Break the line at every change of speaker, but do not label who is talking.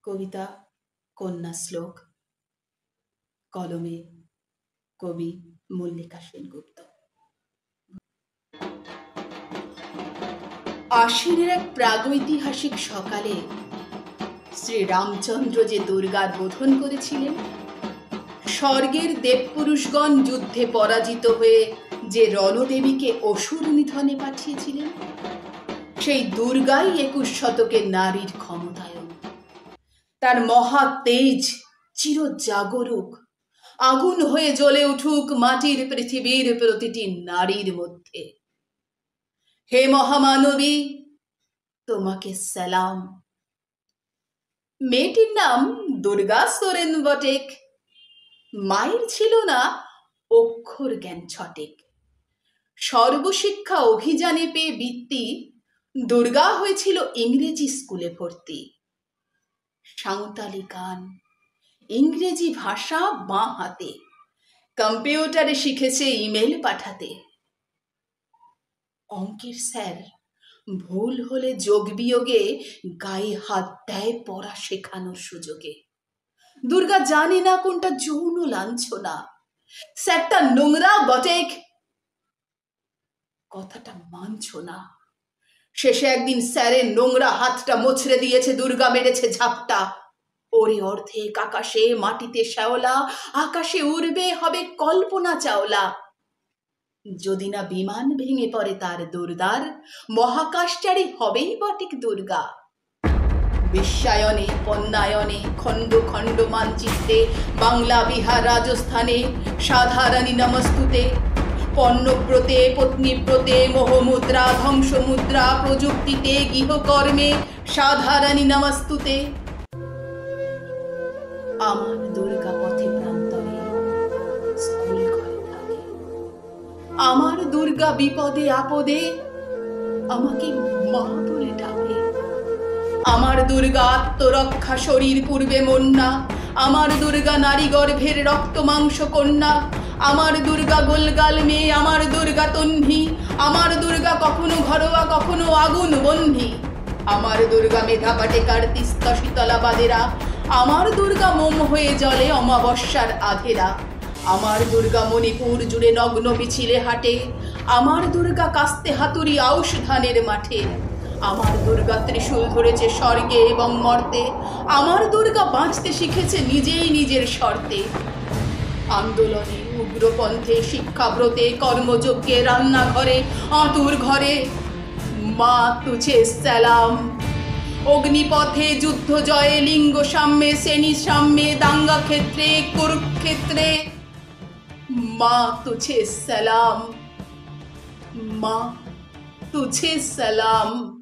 কবিতা কন্যা শ্লোক, কলমে কবি মল্লিকা সেনগুপ্ত। আশ্বিনের এক প্রাগৈতিহাসিক সকালে শ্রীরামচন্দ্র যে দুর্গার বোধন করেছিলেন, স্বর্গের দেবপুরুষগণ যুদ্ধে পরাজিত হয়ে যে রণদেবীকে অসুর নিধনে পাঠিয়েছিলেন, সেই দুর্গাই 21 শতকের নারীর ক্ষমতায়ন। তার মহা তেজ চিরজাগরুক, আগুন হয়ে জ্বলে উঠুক মাটির পৃথিবীর প্রতিটি নারীর মধ্যে। হে মহামানবী, তোমাকে সালাম। মেয়েটির নাম দুর্গা সোরেন বটেক। মায়ের ছিল না অক্ষর জ্ঞান ছটেক। সর্বশিক্ষা অভিযানে পেয়ে বৃত্তি, দুর্গা হয়েছিল ইংরেজি স্কুলে ভর্তি। সাঁওতালি গান, ইংরেজি ভাষা বাঁ হাতে, কম্পিউটারে শিখেছে ইমেল পাঠাতে। অঙ্কের স্যার ভুল হলে যোগ বিয়োগে গায়ে হাত দেয় পড়া শেখানোর সুযোগে। দুর্গা জানে না কোনটা যৌন লাঞ্ছনা। স্যারটা নোংরা বটেক, কথাটা মানছ না। শেষে একদিন স্যারের নোংরা হাতটা মোছড়ে দিয়েছে দুর্গা, মেরেছে ঝাপটা। ওরে অর্ধেক আকাশে, মাটিতে শ্যাওলা, আকাশে উড়বে হবে কল্পনা চাওলা। যদি না বিমান ভেঙে পড়ে তার দুর্দার, মহাকাশচারী হবেই বটেক দুর্গা। বিশ্বায়নে, পণ্যায়নে, খণ্ড খণ্ড মানচিত্রে, বাংলা বিহার রাজস্থানে সাধারণী নমস্তুতে। পণ্যব্রতে, পত্নীব্রতে, মোহমুদ্রা, ধ্বংসমুদ্রা, প্রযুক্তিতে, গৃহকর্মে সাধারণী নমস্তুতে। আমার দুর্গা পথে প্রান্তরে স্কুল ঘরে থাকে। আমার দুর্গা বিপদে আপদে আমাকে মা বলে ডাকে। আমার দুর্গা আত্মরক্ষা, শরীর পূর্বে মন্না। আমার দুর্গা নারী গর্ভের রক্ত মাংস কন্যা। আমার দুর্গা গোলগাল মেয়ে, আমার দুর্গা তন্বী। আমার দুর্গা কখনো ঘরোয়া, কখনো আগুন বন্ধি। আমার দুর্গা মেধা পাটেকার, তিস্তা শীতলা বাদেরা। আমার দুর্গা মোম হয়ে জ্বলে অমাবস্যার আধেরা। আমার দুর্গা মণিপুর জুড়ে নগ্ন মিছিলে হাঁটে। আমার দুর্গা কাস্তে হাতুড়ি আউশ ধানের মাঠে। আমার দুর্গা ত্রিশূল ধরেছে স্বর্গে এবং মর্তে। আমার দুর্গা বাঁচতে শিখেছে নিজেই নিজের শর্তে। আন্দোলনে, উগ্রপন্থে, শিক্ষাব্রতে, কর্মযজ্ঞে, রান্নাঘরে, আঁতুর ঘরে মা তুঝে সালাম। অগ্নিপথে, যুদ্ধ জয়ে, লিঙ্গ সাম্যে, শ্রেণী সাম্যে, দাঙ্গা ক্ষেত্রে, কুরুক্ষেত্রে মা তুঝে সালাম। মা তুঝে সালাম।